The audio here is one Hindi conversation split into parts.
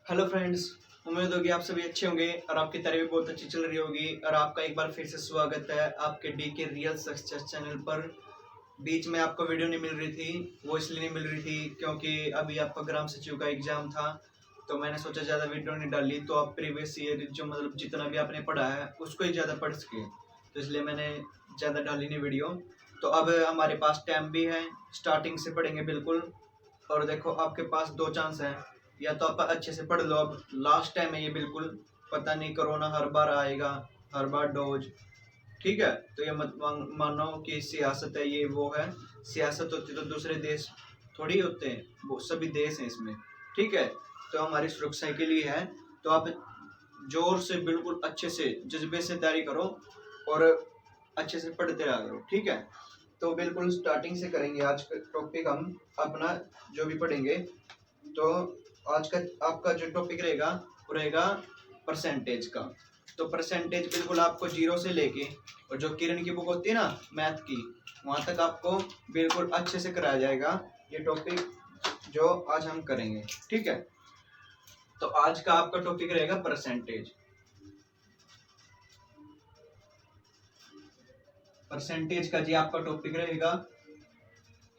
हेलो फ्रेंड्स, उम्मीद होगी आप सभी अच्छे होंगे और आपकी तैयारी भी बहुत अच्छी चल रही होगी। और आपका एक बार फिर से स्वागत है आपके डी के रियल सक्सेस चैनल पर। बीच में आपको वीडियो नहीं मिल रही थी, वो इसलिए नहीं मिल रही थी क्योंकि अभी आपका ग्राम सचिव का एग्जाम था, तो मैंने सोचा ज़्यादा वीडियो नहीं डाली तो आप प्रीवियस ईयर जो मतलब जितना भी आपने पढ़ा है उसको ही ज़्यादा पढ़ सके, तो इसलिए मैंने ज़्यादा डाली नहीं वीडियो। तो अब हमारे पास टाइम भी है, स्टार्टिंग से पढ़ेंगे बिल्कुल। और देखो आपके पास दो चांस हैं, या तो आप अच्छे से पढ़ लो, अब लास्ट टाइम है ये बिल्कुल। पता नहीं कोरोना हर बार आएगा, हर बार डोज, ठीक है। तो ये मत मानो कि सियासत है, ये वो है। सियासत होती तो दूसरे देश थोड़ी होते हैं, वो सभी देश हैं इसमें, ठीक है। तो हमारी सुरक्षा के लिए है, तो आप जोर से बिल्कुल अच्छे से जज्बे से तैयारी करो और अच्छे से पढ़ते रहा करो, ठीक है। तो बिल्कुल स्टार्टिंग से करेंगे आज का टॉपिक हम अपना जो भी पढ़ेंगे। तो आज का आपका जो टॉपिक रहेगा वो रहेगा परसेंटेज का। तो परसेंटेज बिल्कुल आपको जीरो से लेके, और जो किरण की बुक होती है ना मैथ की, वहां तक आपको बिल्कुल अच्छे से कराया जाएगा ये टॉपिक जो आज हम करेंगे, ठीक है। तो आज का आपका टॉपिक रहेगा परसेंटेज। परसेंटेज का जी आपका टॉपिक रहेगा,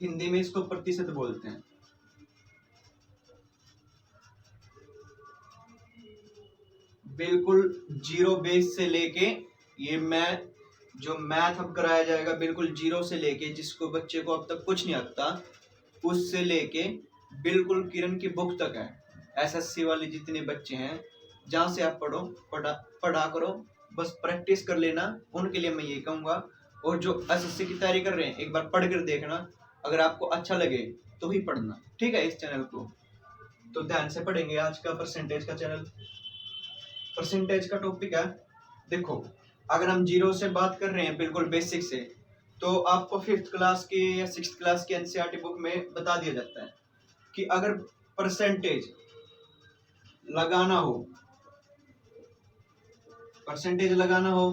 हिंदी में इसको प्रतिशत बोलते हैं। बिल्कुल जीरो बेस से लेके, ये जो मैथ अब कराया जाएगा बिल्कुल जीरो से लेके, जिसको बच्चे को अब तक कुछ नहीं आता उससे लेके बिल्कुल किरण की बुक तक है। एसएससी वाले जितने बच्चे हैं, जहाँ से आप पढ़ा करो, बस प्रैक्टिस कर लेना, उनके लिए मैं ये कहूँगा। और जो एसएससी की तैयारी कर रहे हैं, एक बार पढ़ कर देखना, अगर आपको अच्छा लगे तो ही पढ़ना, ठीक है, इस चैनल को। तो ध्यान से पढ़ेंगे आज का परसेंटेज का चैनल। परसेंटेज का टॉपिक है, देखो अगर हम जीरो से बात कर रहे हैं बिल्कुल बेसिक से, तो आपको फिफ्थ क्लास की या सिक्स क्लास की एनसीईआरटी बुक में बता दिया जाता है कि अगर परसेंटेज लगाना हो, परसेंटेज लगाना हो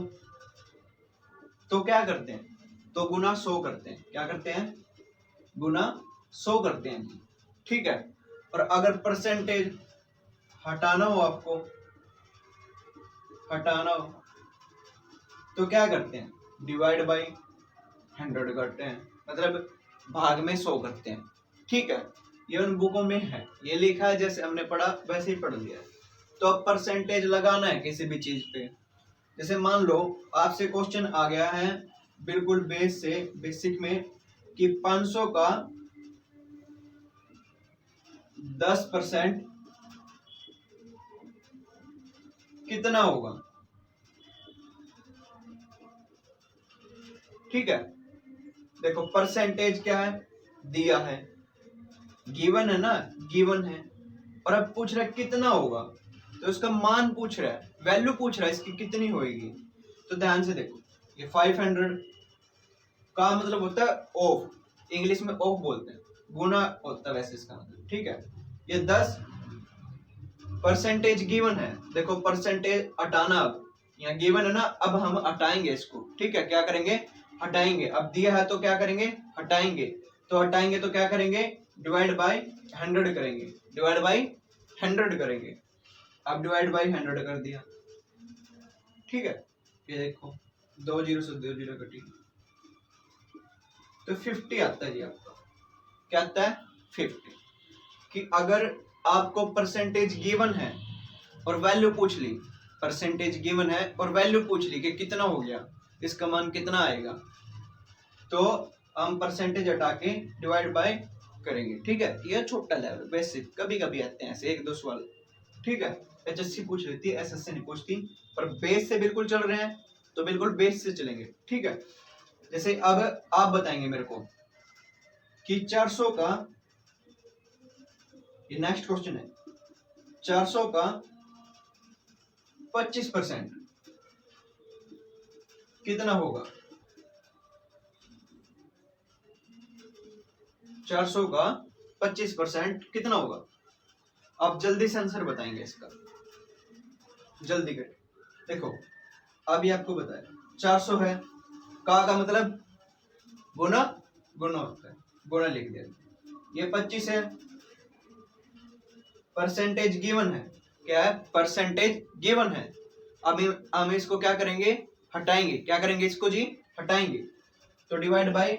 तो क्या करते हैं, तो गुना 100 करते हैं। क्या करते हैं? गुना 100 करते हैं, ठीक है। और अगर परसेंटेज हटाना हो, आपको हटाना हो तो क्या करते हैं? डिवाइड बाई 100 करते हैं, मतलब भाग में 100 करते हैं, ठीक है। ये उन बुकों में है, ये लिखा है, जैसे हमने पढ़ा वैसे ही पढ़ लिया है। तो अब परसेंटेज लगाना है किसी भी चीज पे। जैसे मान लो आपसे क्वेश्चन आ गया है बिल्कुल बेस से, बेसिक में, कि 500 का 10% कितना होगा, ठीक है। देखो परसेंटेज क्या है, दिया है, गिवन है ना, गिवन है। और अब पूछ रहा है कितना होगा, तो इसका मान पूछ रहा है, वैल्यू पूछ रहा है इसकी कितनी होगी। तो ध्यान से देखो, ये 500 का मतलब होता है ऑफ, इंग्लिश में ऑफ बोलते हैं, गुना होता है वैसे इसका मतलब, ठीक है। ये 10 परसेंटेज गिवन है, देखो परसेंटेज हटाना, अब यहाँ गिवन है ना, अब हम हटाएंगे इसको, ठीक है। क्या करेंगे? हटाएंगे। अब दिया है तो क्या करेंगे? हटाएंगे। तो हटाएंगे तो क्या करेंगे? डिवाइड बाय 100 करेंगे, डिवाइड बाय 100 करेंगे। अब डिवाइड बाय 100 कर दिया, ठीक है। ये देखो 2 जीरो से 2 जीरो कटी, तो 50 आता है जी आपका। क्या आता है? 50। कि अगर आपको परसेंटेज गिवन है और वैल्यू पूछ ली, परसेंटेज गिवन है और वैल्यू पूछ ली कि कितना हो गया, इसका मान कितना आएगा, तो हम परसेंटेज हटा के डिवाइड बाय करेंगे, ठीक है। ये छोटा लेवल बेसिक, कभी कभी आते हैं ऐसे एक दो सवाल, ठीक है। एचएससी पूछ लेती है, एसएससी नहीं पूछती, पर बेस से बिल्कुल चल रहे हैं तो बिल्कुल बेस से चलेंगे, ठीक है। जैसे अब आप बताएंगे मेरे को कि 400 का, ये नेक्स्ट क्वेश्चन है, 400 का 25% कितना होगा? 400 का 25% कितना होगा? आप जल्दी से आंसर बताएंगे इसका, जल्दी कर। देखो अभी आपको बताया 400 है, का मतलब गुना, गुना होता है, गुना लिख दिया। ये 25 है, परसेंटेज गिवन है, क्या है, परसेंटेज गिवन है। अब हम इसको क्या करेंगे, हटाएंगे। क्या करेंगे इसको जी, हटाएंगे। तो डिवाइड बाय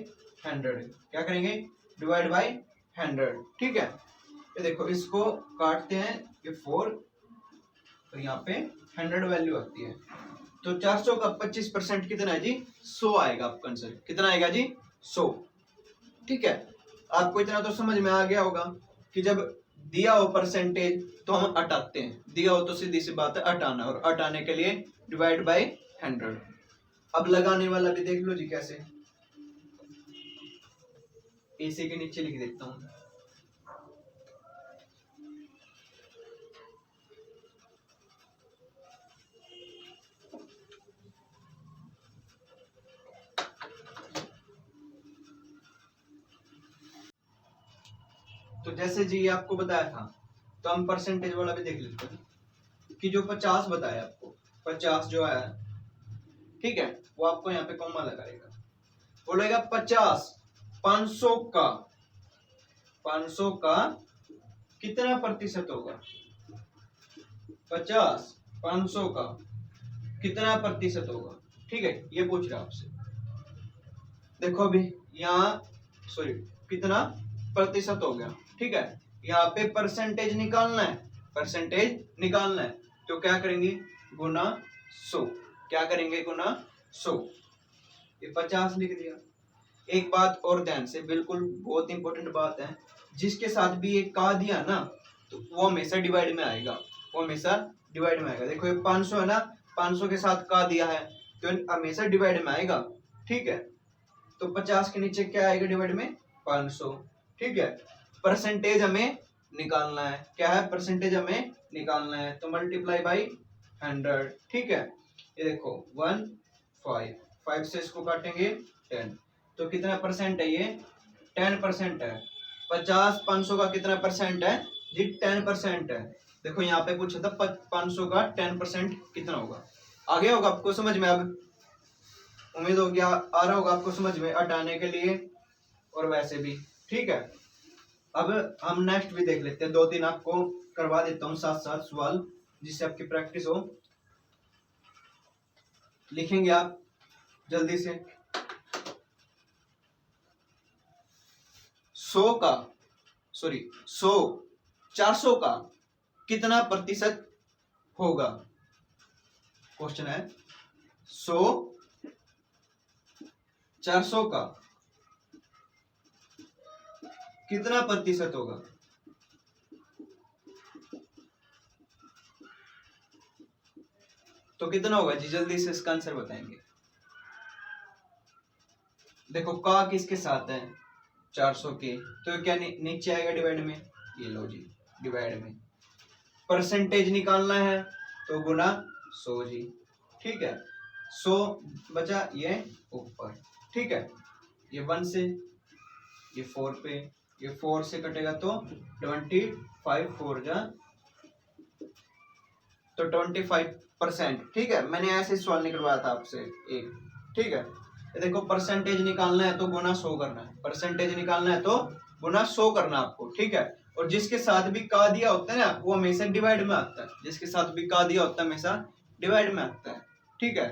100, क्या करेंगे, डिवाइड बाय 100। ठीक है, ये देखो इसको काटते हैं, ये 4, तो यहाँ पे 100 वैल्यू आती है। तो 400 का 25% कितना है जी, 100 आएगा आपका आंसर। कितना आएगा जी, 100। ठीक है, आपको इतना तो समझ में आ गया होगा कि जब दिया हो परसेंटेज तो हम हटाते हैं, दिया हो तो सीधी सी बात है हटाना, और हटाने के लिए डिवाइड बाय 100। अब लगाने वाला भी देख लो जी कैसे, इसी के नीचे लिख देता हूं। तो जैसे जी आपको बताया था, तो हम परसेंटेज वाला भी देख लेते हैं कि जो 50 बताया आपको, 50 जो है, ठीक है, वो आपको यहाँ पे कॉमा लगाएगा, बोलेगा 50 500 का, 500 का कितना प्रतिशत होगा, 50 500 का कितना प्रतिशत होगा। ठीक है, ये पूछ रहा आपसे। देखो अभी यहाँ, सॉरी, कितना प्रतिशत हो गया। ठीक है, यहाँ पे परसेंटेज निकालना है, परसेंटेज निकालना है, तो क्या करेंगे, गुना 100। क्या करेंगे, गुना 100। ये 50 लिख दिया। एक बात और ध्यान से, बिल्कुल बहुत इंपॉर्टेंट बात है, जिसके साथ भी एक का दिया ना, तो वो हमेशा डिवाइड में आएगा, वो हमेशा डिवाइड में आएगा। देखो ये 500 है ना, 500 के साथ का दिया है तो हमेशा डिवाइड में आएगा। ठीक है, तो 50 के नीचे क्या आएगा डिवाइड में, 500। ठीक है, परसेंटेज हमें निकालना है, क्या है, परसेंटेज हमें निकालना है, तो मल्टीप्लाई बाई 100। ठीक है, ये देखो 1 5, 5 से इसको काटेंगे 10, तो कितना परसेंट है, ये 10% है। 50 500 का कितना परसेंट है जी, 10% है। देखो यहाँ पे पूछा था 500 का 10% कितना होगा। आ गया होगा आपको समझ में, अब उम्मीद होगी आ रहा होगा आपको समझ में, हटाने के लिए और वैसे भी। ठीक है, अब हम नेक्स्ट भी देख लेते हैं, 2-3 आपको करवा देता हूँ साथ साथ सवाल, जिससे आपकी प्रैक्टिस हो। लिखेंगे आप जल्दी से, 100 का, सॉरी 100 400 का कितना प्रतिशत होगा। क्वेश्चन है 100 400 का कितना प्रतिशत होगा। तो कितना होगा जी, जल्दी से इसका आंसर बताएंगे। देखो का किसके साथ है, 400 के, तो क्या नीचे आएगा डिवाइड में, ये लो जी डिवाइड में। परसेंटेज निकालना है तो गुना 100 जी। ठीक है, 100 बचा ये ऊपर। ठीक है, ये 1 से, ये 4 पे, ये 4 से कटेगा तो 25, 4 जा तो 25%। ठीक है, मैंने ऐसे सवाल निकलवाया था आपसे एक। ठीक है, ये देखो परसेंटेज निकालना है तो गुना 100 करना है, परसेंटेज निकालना है तो गुना 100 करना आपको। ठीक है, और जिसके साथ भी का दिया होता है ना, वो हमेशा डिवाइड में आता है, जिसके साथ भी का दिया होता है हमेशा डिवाइड में आता है। ठीक है,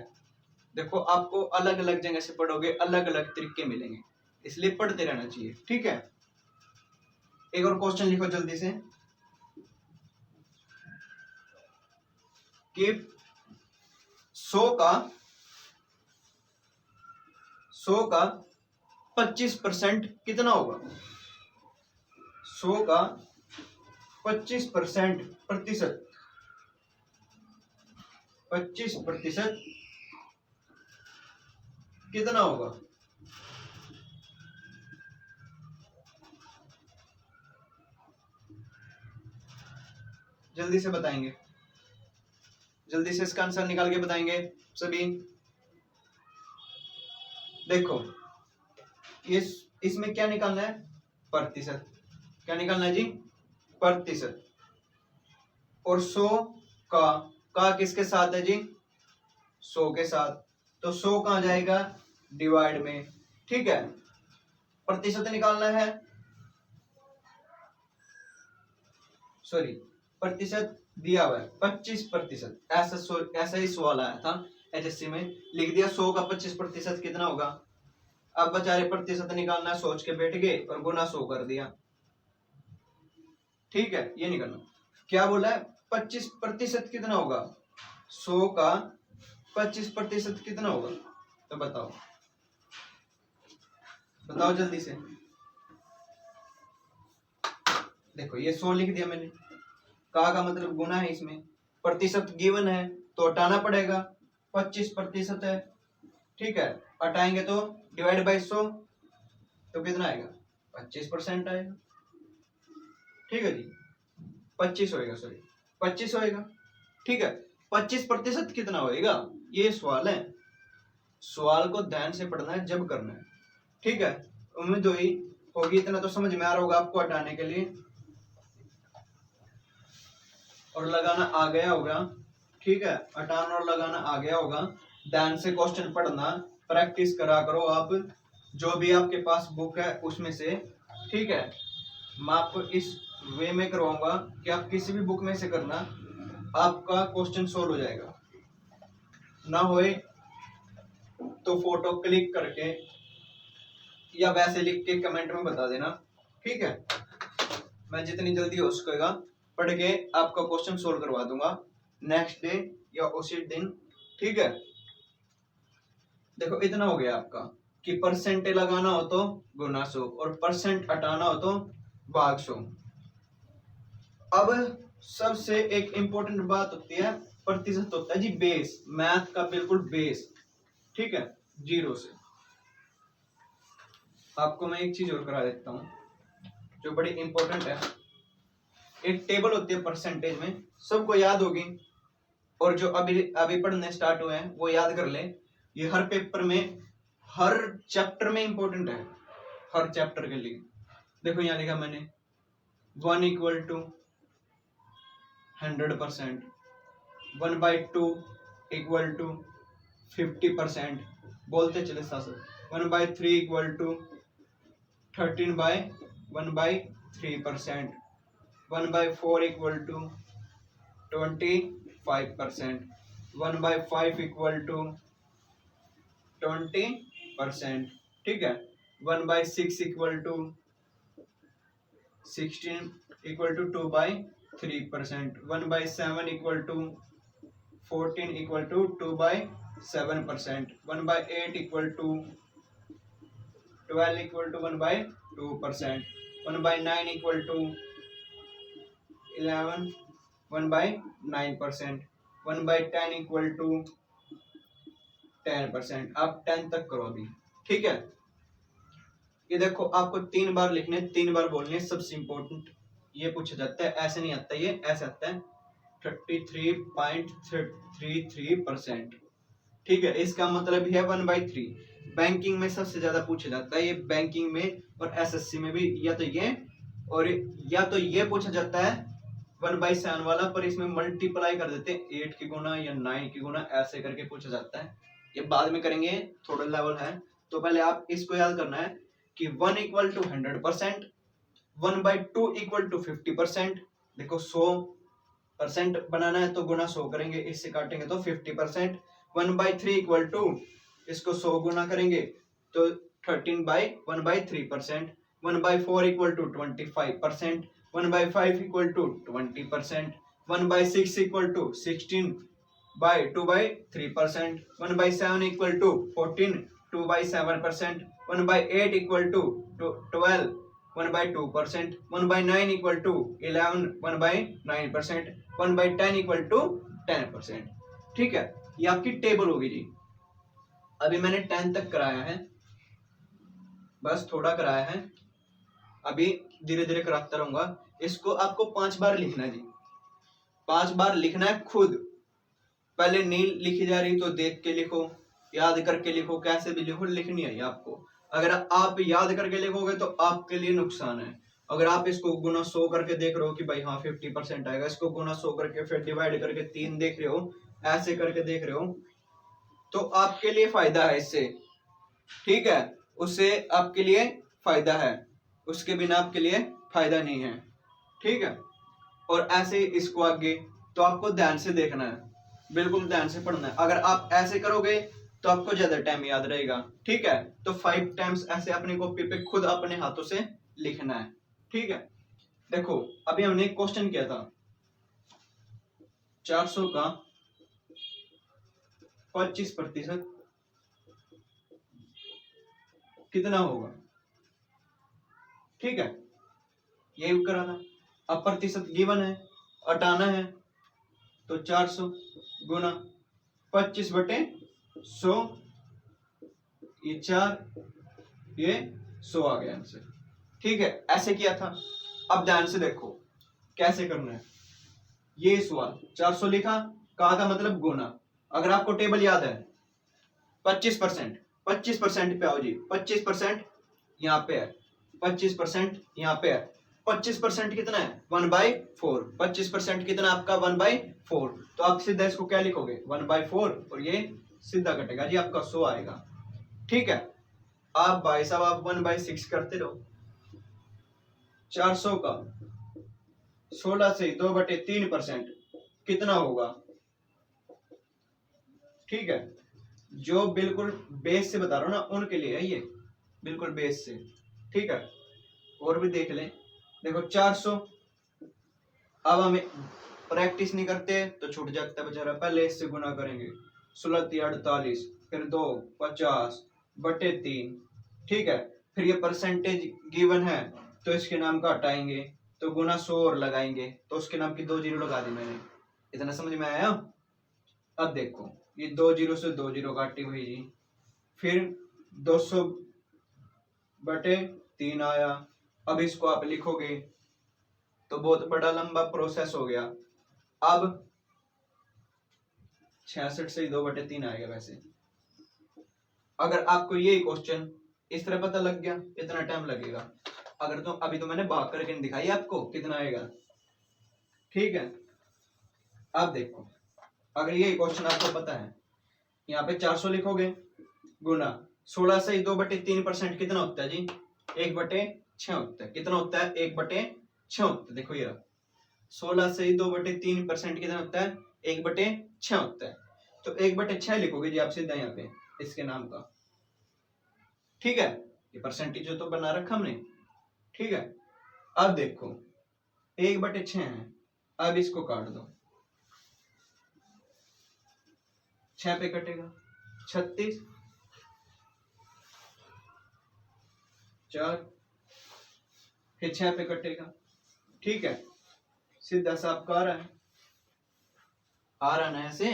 देखो आपको अलग अलग जगह से पढ़ोगे, अलग अलग तरीके मिलेंगे, इसलिए पढ़ते रहना चाहिए। ठीक है, एक और क्वेश्चन लिखो जल्दी से कि 100 का 25% कितना होगा। 100 का 25% प्रतिशत, 25% कितना होगा। जल्दी से बताएंगे, जल्दी से इसका आंसर निकाल के बताएंगे सभी। देखो इसमें क्या निकालना है, प्रतिशत। क्या निकालना है जी, प्रतिशत। और 100 का किसके साथ है जी, 100 के साथ, तो 100 कहाँ जाएगा, डिवाइड में। ठीक है, प्रतिशत निकालना है, सॉरी प्रतिशत दिया हुआ है 25%। ऐसा ही सवाल आया था एचएससी में, लिख दिया 100 का 25% कितना होगा। अब बेचारे प्रतिशत निकालना सोच के बैठ गए और गुना 100 कर दिया। ठीक है, ये नहीं करना। क्या बोला है 25% कितना होगा, 100 का 25% कितना होगा, तो बताओ बताओ जल्दी से। देखो ये 100 लिख दिया मैंने, का मतलब गुना है, इसमें प्रतिशत गिवन है तो हटाना पड़ेगा, 25% है। ठीक है, हटाएंगे तो डिवाइड बाई 100 तो कितना आएगा, 25% आएगा। ठीक है जी, 25 होएगा, सॉरी 25 होएगा। ठीक है, 25% कितना होएगा, ये सवाल है। सवाल को ध्यान से पढ़ना है जब करना है। ठीक है, उम्मीद हुई होगी, इतना तो समझ में आ रहा होगा आपको हटाने के लिए, और लगाना आ गया होगा। ठीक है, हटाना और लगाना आ गया होगा। ध्यान से क्वेश्चन पढ़ना, प्रैक्टिस करा करो आप, जो भी आपके पास बुक है उसमें से। ठीक है, मैं आपको इस वे में करवाऊंगा कि आप किसी भी बुक में से करना, आपका क्वेश्चन सोल्व हो जाएगा। ना होए तो फोटो क्लिक करके या वैसे लिख के कमेंट में बता देना। ठीक है, मैं जितनी जल्दी हो सकेगा पढ़ के आपका क्वेश्चन सोल्व करवा दूंगा नेक्स्ट डे या उसी दिन। ठीक है, देखो इतना हो गया आपका कि परसेंट लगाना हो तो गुना 100 और परसेंट हटाना हो तो भाग 100। अब सबसे एक इंपॉर्टेंट बात होती है, प्रतिशत होता है जी बेस, मैथ का बिल्कुल बेस। ठीक है, 0 से। आपको मैं एक चीज और करा देता हूं जो बड़ी इंपॉर्टेंट है। एक टेबल होती है परसेंटेज में, सबको याद होगी, और जो अभी अभी पढ़ने स्टार्ट हुए हैं वो याद कर ले। ये हर पेपर में, हर चैप्टर में इंपॉर्टेंट है, हर चैप्टर के लिए। देखो यहाँ लिखा मैंने 1 इक्वल टू 100%, 1/2 इक्वल टू 50%, बोलते चले साथ, 1/3 equal to 13/1/3%, 1/4 equal to 25%, 1/5 equal to 20%। ठीक है, 1/6 equal to 16 equal to 2/3%, 1/7 equal to 14 equal to 2/7%, 1/8 equal to 12 equal to 1/2%, 1/9 equal to 11 1/9%, 1/10 equal to 10%। आप 10 तक करो अभी। ठीक है, ये देखो आपको 3 बार लिखने, 3 बार बोलने, सबसे इंपॉर्टेंट ये पूछा जाता है। ऐसे नहीं आता, ये ऐसे आता है 33.33%। ठीक है, इसका मतलब है 1/3। बैंकिंग में सबसे ज्यादा पूछा जाता है ये, बैंकिंग में और एसएससी में भी, या तो ये और या तो ये पूछा जाता है 1/7 वाला, पर इसमें मल्टीप्लाई कर देते हैं 8 की गुना या 9 की गुना, ऐसे करके पूछा जाता है। ये बाद में करेंगे, थोड़ा लेवल है, तो पहले आप इसको याद करना है कि 1 इक्वल टू 100%, 1/2 इक्वल टू 50%। देखो 100% बनाना है तो गुना 100 करेंगे, इससे काटेंगे तो 50%। 1/3 इक्वल टू, इसको 100 गुना करेंगे तो 13/1/3%। 1/4 equal to 25%, 1/5 equal to 20%, 1/6 equal to 16/2/3%, 1/7 equal to 14 2/7%, 1/8 equal to 12 1/2%, 1/9 equal to 11 1/9%, 1/10 equal to 10%। ठीक है, ये आपकी टेबल होगी जी। अभी मैंने 10 तक कराया है, बस थोड़ा कराया है, अभी धीरे धीरे कराता रहूंगा। इसको आपको 5 बार लिखना है जी, 5 बार लिखना है खुद। पहले नहीं लिखी जा रही तो देख के लिखो, याद करके लिखो, कैसे भी लिखो, लिखनी है आपको। अगर आप याद करके लिखोगे तो आपके लिए नुकसान है। अगर आप इसको गुना 100 करके देख रहे हो कि भाई हाँ 50% आएगा, इसको गुना 100 करके फिर डिवाइड करके 3 देख रहे हो, ऐसे करके देख रहे हो, तो आपके लिए फायदा है इससे। ठीक है, उससे आपके लिए फायदा है, उसके बिना आपके लिए फायदा नहीं है। ठीक है, और ऐसे इसको आगे तो आपको ध्यान से देखना है, बिल्कुल ध्यान से पढ़ना है। अगर आप ऐसे करोगे तो आपको ज्यादा टाइम याद रहेगा, ठीक है। तो 5 टाइम्स ऐसे अपनी कॉपी पे खुद अपने हाथों से लिखना है, ठीक है। देखो अभी हमने एक क्वेश्चन किया था, 400 का 25% कितना होगा, ठीक है, यही करा था। अब प्रतिशत गिवन है, हटाना है, तो 400 गुना 25/100, ये 4, ये 100 आ गया आंसर, ठीक है। ऐसे किया था। अब ध्यान से देखो कैसे करना है। ये सवाल 400 लिखा, कहा था मतलब गुना। अगर आपको टेबल याद है 25%, 25% पे आओ जी, 25% यहाँ पे है, 25% यहाँ पे है। 25% कितना है 1/4, 25% कितना आपका 1/4, तो आप सीधा इसको क्या लिखोगे 1/4, और ये सीधा कटेगा जी, आपका 100 आएगा, ठीक है। आप भाई साहब आप 1/6 करते रहो। 400 का 16 से 2/3% कितना होगा, ठीक है। जो बिल्कुल बेस से बता रहा हूं ना उनके लिए है ये, बिल्कुल बेस से, ठीक है। और भी देख लें, देखो 400, अब हमें प्रैक्टिस नहीं करते तो छूट जाता है बेचारा, पहले इससे गुना करेंगे, 16×3 = 48, फिर 2 50/3, ठीक है। फिर ये परसेंटेज गिवन है तो इसके नाम का हटाएंगे, तो गुना 100 और लगाएंगे, तो उसके नाम की 2 जीरो लगा दी मैंने। इतना समझ में आया। अब देखो ये 2 जीरो से 2 जीरो काटी हुई जी, फिर 200/3 आया। अब इसको आप लिखोगे तो बहुत बड़ा लंबा प्रोसेस हो गया। अब 66 से 2/3 आएगा। वैसे अगर आपको ये क्वेश्चन इस तरह पता लग गया इतना टाइम लगेगा, अगर तो अभी तो मैंने भाग करके दिखाई आपको कितना आएगा, ठीक है। अब देखो अगर ये क्वेश्चन आपको पता है, यहाँ पे 400 लिखोगे, गुना 16 से 2/3% कितना होता है जी 1/6 होता है। कितना होता है 1/6 होता है। देखो ये 16 से 2/3% कितना होता है 1/6 होता है। तो 1/6 लिखोगे जी आप सीधा यहाँ पे इसके नाम का, ठीक है। ये परसेंटेज तो बना रखा हमने, ठीक है। अब देखो 1/6 है, अब इसको काट दो, 6 पे कटेगा 36, 4, फिर 6 पे कटेगा, ठीक है। सीधा सा आपका आ रहा है ऐसे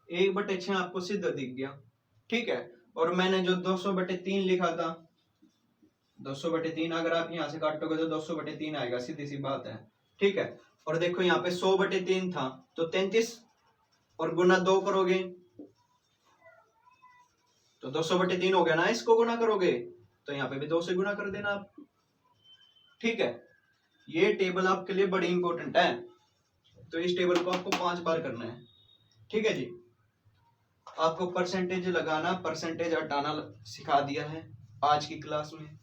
1/6 आपको सीधा दिख गया, ठीक है। और मैंने जो 200/3 लिखा था, 200/3 अगर आप यहाँ से काटोगे तो 200/3 आएगा, सीधी सी बात है, ठीक है। और देखो यहाँ पे 100/3 था तो 33, और गुना 2 करोगे तो 200/3 हो गया ना, इसको गुना करोगे तो यहाँ पे भी 2 से गुना कर देना आप, ठीक है। ये टेबल आपके लिए बड़ी इंपॉर्टेंट है, तो इस टेबल को आपको 5 बार करना है, ठीक है जी। आपको परसेंटेज लगाना परसेंटेज हटाना सिखा दिया है आज की क्लास में।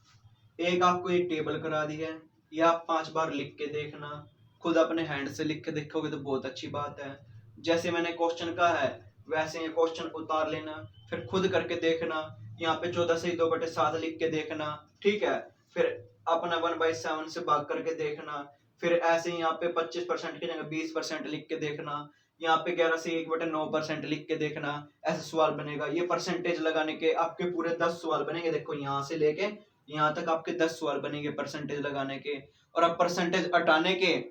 एक आपको एक टेबल करा दी है, ये आप 5 बार लिख के देखना, खुद अपने हैंड से लिख के देखोगे तो बहुत अच्छी बात है। जैसे मैंने क्वेश्चन कहा है वैसे ये क्वेश्चन उतार लेना, फिर खुद करके देखना। यहाँ पे 14 से 2/7 लिख के देखना, ठीक है। फिर अपना 1/7 से भाग करके देखना, फिर ऐसे ही यहाँ पे 25% की जगह 20% लिख के देखना, यहाँ पे 11 से 1/9% लिख के देखना। ऐसे सवाल बनेगा। ये परसेंटेज लगाने के आपके पूरे 10 सवाल बनेंगे। देखो यहाँ से लेके यहाँ तक आपके 10 सवाल बनेंगे परसेंटेज लगाने के। और अब परसेंटेज हटाने के,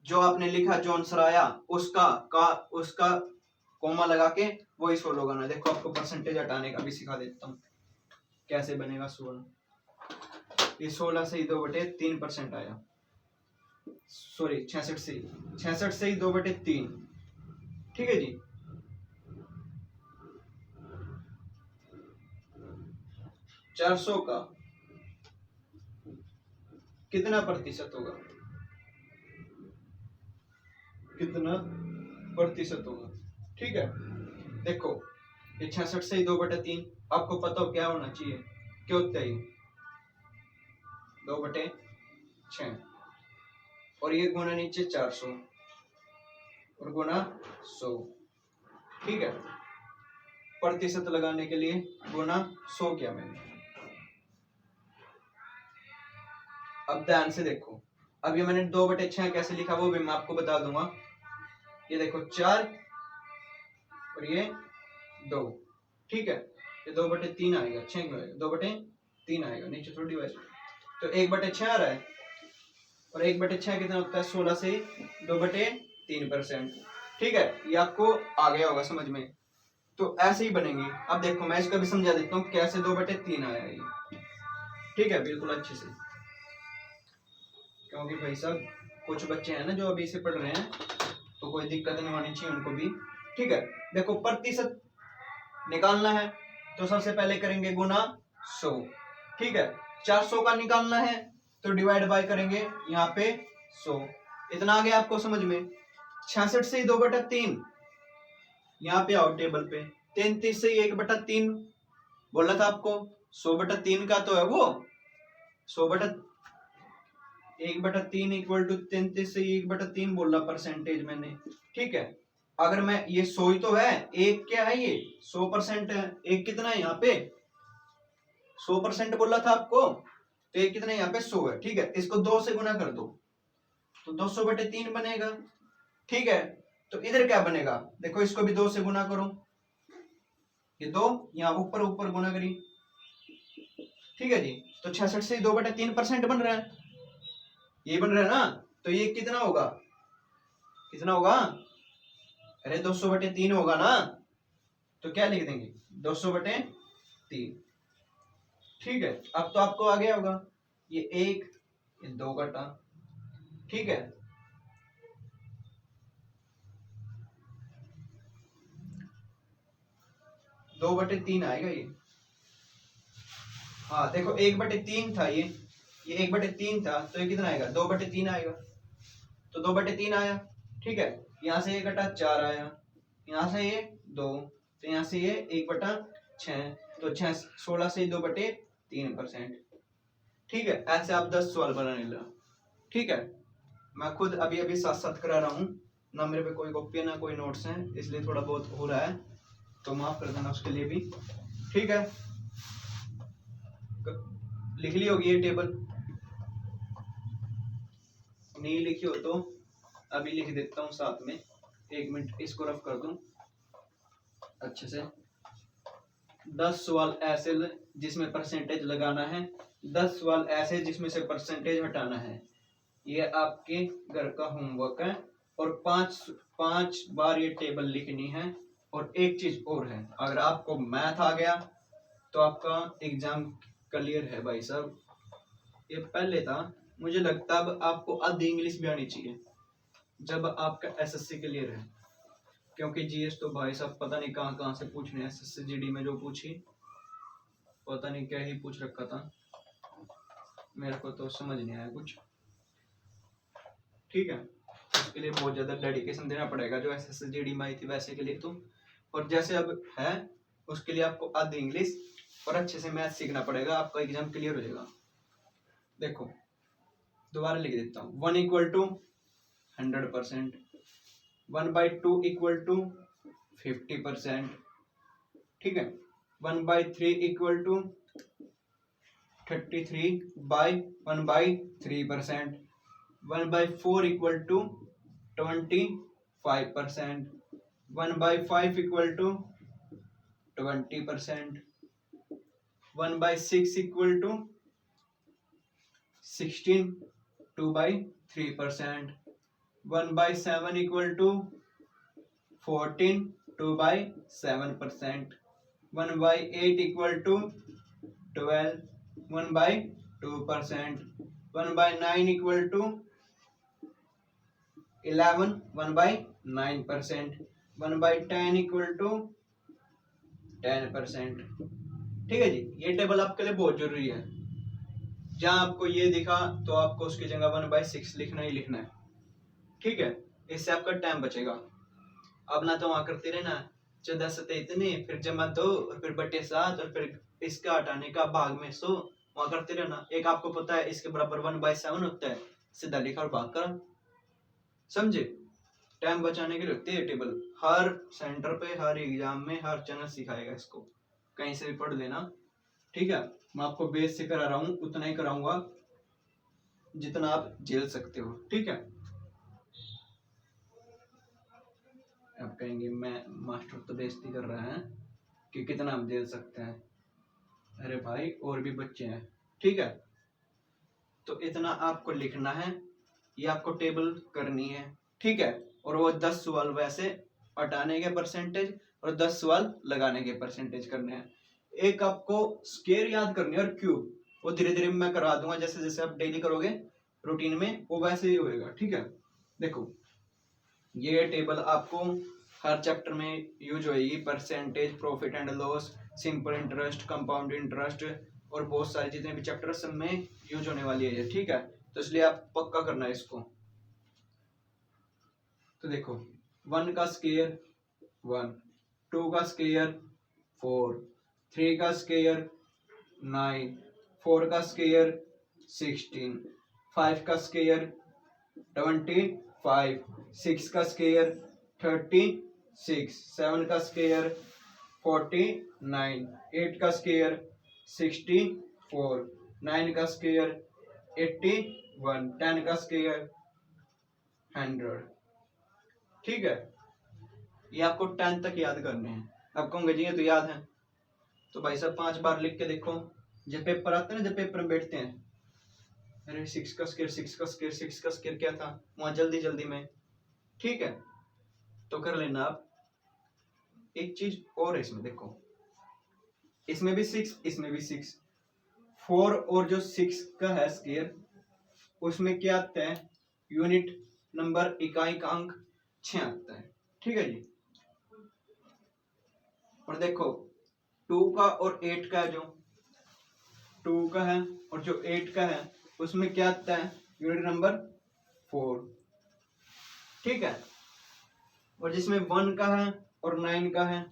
जो आपने लिखा जो आंसर आया उसका कॉमा लगा के वही सोल्व करना है। देखो आपको परसेंटेज हटाने का भी सिखा देता हूँ कैसे बनेगा सोल्व। ये 16 से 2/3% आया, सॉरी 66 से 2/3, ठीक है जी। 400 का कितना प्रतिशत होगा, कितना प्रतिशत होगा, ठीक है। देखो ये 66 से 2/3 आपको पता हो क्या होना चाहिए, क्या होता है 2/6, और ये गुना नीचे 400, और गुना 100। ठीक है, प्रतिशत लगाने के लिए गुना 100 किया मैंने। अब ध्यान से देखो, अब ये मैंने 2/6 कैसे लिखा वो भी मैं आपको बता दूंगा। ये देखो 4 और ये 2, ठीक है, ये 2/3 आएगा, 6 क्यों आएगा, 2/3 आएगा, नीचे थोड़ी वैसे, तो 1/6 आ रहा है, और 1/6 कितना होता है, 16 से 2/3%। ठीक है, ये आपको आ गया होगा समझ में। तो ऐसे ही बनेंगे। अब देखो मैं इसका भी समझा देता हूँ कैसे 2/3 आया ये। ठीक है, बिल्कुल अच्छे से, क्योंकि भाई साहब कुछ बच्चे हैं ना जो अभी से पढ़ रहे हैं, तो कोई दिक्कत नहीं होनी चाहिए उनको भी। ठीक है, देखो प्रतिशत निकालना है तो सबसे पहले करेंगे गुना 100। ठीक है, 400 का निकालना है तो डिवाइड बाय करेंगे यहाँ पे 100। इतना आ गया आपको समझ में। 66 से 2/3, यहाँ पे आओ टेबल पे, 33 से 1/3 बोला था आपको, 100/3 का तो है वो, 100/1/3 इक्वल टू 33 से 1/3 बोला परसेंटेज मैंने। ठीक है, अगर मैं ये 100 ही तो है, एक क्या है ये 100% है, एक कितना है यहाँ पे 100% बोला था आपको, तो एक कितना है यहाँ पे 100 है। ठीक है, इसको 2 से गुना कर दो तो 200/3 बनेगा। ठीक है, तो इधर क्या बनेगा, देखो इसको भी 2 से गुना करो, ये 2 यहाँ ऊपर ऊपर गुना करी। ठीक है जी, तो 66 से 2/3% बन रहा है, ये बन रहा है ना, तो ये कितना होगा, कितना होगा, अरे 200/3 होगा ना, तो क्या लिख देंगे 200/3। ठीक है, अब तो आपको आ गया होगा, ये 1 ये 2 कटा। ठीक है, दो बटे तीन आएगा ये। हाँ देखो 1/3 था ये 1/3 था, तो ये कितना आएगा 2/3 आएगा, तो 2/3 आया। ठीक है, यहाँ से ये कटा 4 आया, यहाँ से ये 2, तो यहाँ से ये 1/6, तो 16 से 2/3%। ठीक है, ऐसे आप 10 सवाल बनाने लगा। ठीक है, मैं खुद अभी अभी साथ साथ करा रहा हूँ ना, मेरे पे कोई कॉपी है ना कोई नोट्स हैं, इसलिए थोड़ा बहुत हो रहा है, तो माफ कर देना उसके लिए भी। ठीक है, लिख ली होगी ये टेबल, नहीं लिखी हो तो अभी लिख देता हूँ साथ में, 1 मिनट इसको रफ कर दूं अच्छे से। 10 सवाल ऐसे जिसमें परसेंटेज लगाना है, 10 सवाल ऐसे जिसमें से परसेंटेज हटाना है, ये आपके घर का होमवर्क है। और 5 बार ये टेबल लिखनी है। और एक चीज और है, अगर आपको मैथ आ गया तो आपका एग्जाम क्लियर है भाई साहब। ये पहले था, मुझे लगता है अब आपको आधी इंग्लिश भी आनी चाहिए जब आपका एसएससी क्लियर है, क्योंकि जीएस तो भाई साहब पता नहीं कहाँ कहाँ से पूछने हैं। एसएससी जीडी में जो पूछी पता नहीं क्या ही पूछ रखा था, मेरे को तो समझ नहीं आया कुछ। ठीक है, उसके लिए बहुत ज्यादा डेडिकेशन देना पड़ेगा, जो एसएससी जीडी में आई थी वैसे के लिए तो। और जैसे अब है उसके लिए आपको आधी इंग्लिश और अच्छे से मैथ सीखना पड़ेगा, आपका एग्जाम क्लियर हो जाएगा। देखो दोबारा लिख देता हूँ, 1 = 100%, 1/2 = 50%। ठीक है, 1/3 = 33/1/3%, 1/4 = 25%, 1/5 = 20%, 1/6 = 16, 2/3%, 1/7 = 14, 2/7%, 1/8 = 12, 1/2%, 1/9 = 11, 1/9%, 1/10 = 10%। ठीक है जी, ये टेबल आपके लिए बहुत जरूरी है। जहां आपको ये दिखा तो आपको उसकी जगह 1/6 लिखना ही लिखना है। ठीक है, इससे आपका टाइम बचेगा। अब ना तो वहां करते रहना 14 सतह इतने, फिर जमा 2 और फिर बटे 7 और फिर इसका हटाने का भाग में 100, वहां करते रहना। एक आपको पता है इसके बराबर 1/7 होता है, सीधा लिखा और भाग कर, समझे। टाइम बचाने के लिए होती है टेबल। हर सेंटर पे, हर एग्जाम में, हर चैनल सिखाएगा इसको, कहीं से भी पढ़ लेना। ठीक है, मैं आपको बेस से करा रहा हूँ, उतना ही कराऊंगा जितना आप झेल सकते हो। ठीक है, अब कहेंगे मैं मास्टर तो बेइज्जती कर रहा है कि कितना हम झेल सकते हैं। अरे भाई और भी बच्चे हैं। ठीक है, तो इतना आपको लिखना है, ये आपको टेबल करनी है। ठीक है, और वो 10 सवाल वैसे हटाने के परसेंटेज और 10 सवाल लगाने के परसेंटेज करने हैं। एक आपको स्केयर याद करनी है और क्यूब, वो धीरे धीरे मैं करा दूंगा, जैसे जैसे आप डेली करोगे रूटीन में वो वैसे ही होएगा। ठीक है, देखो ये टेबल आपको हर चैप्टर में यूज होएगी, percentage, profit and loss, simple interest, compound interest और बहुत सारे जितने भी चैप्टर सब में यूज होने वाली है ये। ठीक है, तो इसलिए आप पक्का करना है इसको। तो देखो 1 का स्केयर 1, 2 का स्केयर 4, 3 का स्केयर 9, 4 का स्केयर 16, 5 का स्केयर 25, 6 का स्केयर 36, 7 का स्केयर 49, 8 का स्केयर 64, 9 का स्केयर 81, 10 का स्केयर 100। ठीक है, ये आपको 10 तक याद करने हैं। आप कहोगे जी ये तो याद है, तो भाई साहब 5 बार लिख के देखो। जब पेपर आते हैं ना, जब पेपर में बैठते हैं, अरे 6 का स्केयर 6 का स्केयर 6 का स्केयर क्या था, वहां जल्दी जल्दी में। ठीक है, तो कर लेना आप। एक चीज और है इसमें, देखो इसमें भी 6, इसमें भी 6, 4 और जो 6 का है स्केयर, उसमें क्या आता है, यूनिट नंबर, इकाई का अंक 6 आता है। ठीक है जी, और देखो 2 का और 8 का, जो 2 का है और जो 8 का है, उसमें क्या आता है, यूनिट नंबर 4। ठीक है, और जिसमें 1 का है और 9 का है,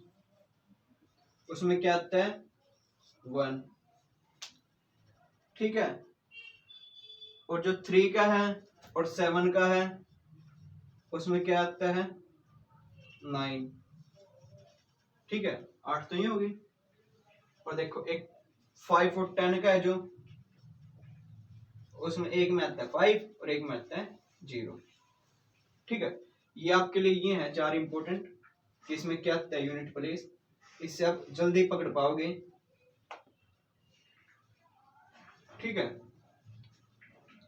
उसमें क्या आता है, 1। ठीक है, और जो 3 का है और 7 का है, उसमें क्या आता है, 9। ठीक है, 8 तो ये होगी। और देखो एक 5 और 10 का है, जो उसमें एक में आता है 5 और एक में आता है 0। ठीक है, ये आपके लिए ये है 4 इंपॉर्टेंट कि इसमें क्या आता है, यूनिट प्लेस। इससे आप जल्दी पकड़ पाओगे। ठीक है,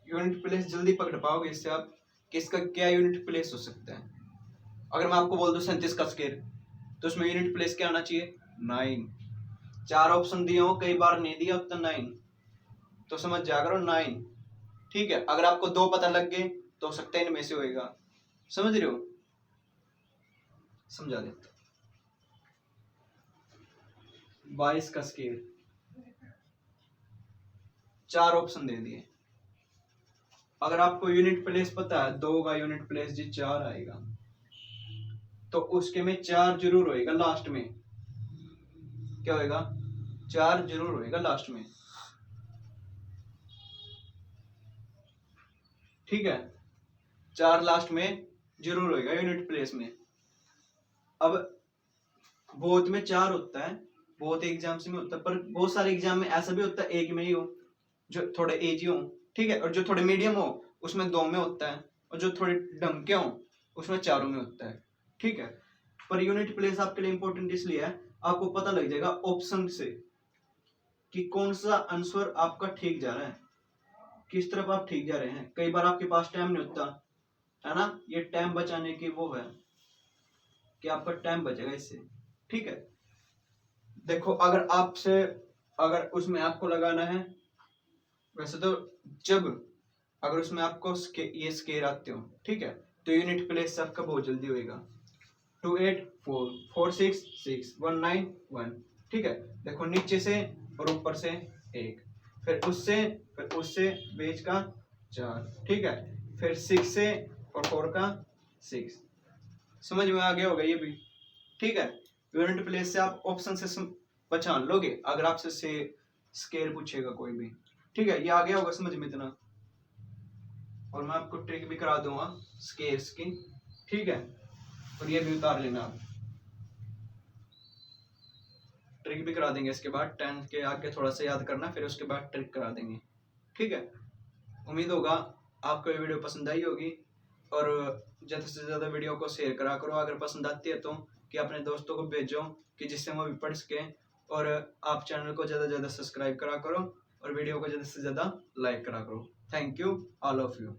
यूनिट प्लेस जल्दी पकड़ पाओगे इससे आप, किसका क्या यूनिट प्लेस हो सकता है। अगर मैं आपको बोल दूं 37 का स्केयर, तो उसमें यूनिट प्लेस क्या आना चाहिए, 9। 4 ऑप्शन दिए हो, कई बार नहीं दिया तो 9, तो समझ जा करो 9। ठीक है, अगर आपको 2 पता लग गए तो हो सकता है इनमें से होएगा। समझ रहे हो, समझा देता। 22 का स्केयर, 4 ऑप्शन दे दिए। अगर आपको यूनिट प्लेस पता है, 2 का यूनिट प्लेस जी 4 आएगा, तो उसके में 4 जरूर होएगा लास्ट में। क्या होएगा, 4 जरूर होएगा लास्ट में। ठीक है, 4 लास्ट में जरूर होएगा यूनिट प्लेस में। अब बहुत में 4 होता है, बहुत एग्जाम्स में होता है, पर बहुत सारे एग्जाम में ऐसा भी होता है एक में ही हो, जो थोड़े एजी हो। ठीक है, और जो थोड़े मीडियम हो उसमें 2 में होता है, और जो थोड़े ढंग के हो उसमें 4 में होता है। ठीक है, पर यूनिट प्लेस आपके लिए इंपॉर्टेंट इसलिए है, आपको पता लग जाएगा ऑप्शन से कि कौन सा आंसर आपका ठीक जा रहा है, किस तरफ आप ठीक जा रहे हैं। कई बार आपके पास टाइम नहीं होता है ना, ये टाइम बचाने की वो है कि आपका टाइम बचेगा इससे। ठीक है, देखो अगर आपसे, अगर उसमें आपको लगाना है, वैसे तो जब अगर उसमें आपको ये स्केयर आते हो, ठीक है, तो यूनिट प्लेस से आपका बहुत जल्दी होएगा। 2 8 4 4 6 6 1 9 1। ठीक है, देखो नीचे से और ऊपर से 1, फिर उससे बीच का 4। ठीक है, फिर 6 से और 4 का 6। समझ में आ गया होगा ये भी। ठीक है, यूनिट प्लेस से आप ऑप्शन से पहचान लोगे अगर आपसे से स्केयर पूछेगा कोई भी। ठीक है, ये आ गया होगा समझ में इतना। और मैं आपको ट्रिक भी करा दूंगा स्केयर्स की। ठीक है। और ये भी उतार लेना आप। ट्रिक भी करा देंगे इसके बाद, 10 के आगे थोड़ा सा याद करना, फिर उसके बाद ट्रिक करा देंगे। ठीक है। उम्मीद होगा आपको ये वीडियो पसंद आई होगी, और ज़्यादा से ज़्यादा वीडियो को शेयर करा करो अगर पसंद आती है तो, कि अपने दोस्तों को भेजो कि जिससे वो भी पढ़ सके। और आप चैनल को ज़्यादा से ज़्यादा सब्सक्राइब करा करो और वीडियो को ज़्यादा से ज़्यादा लाइक करा करो। Thank you all of you.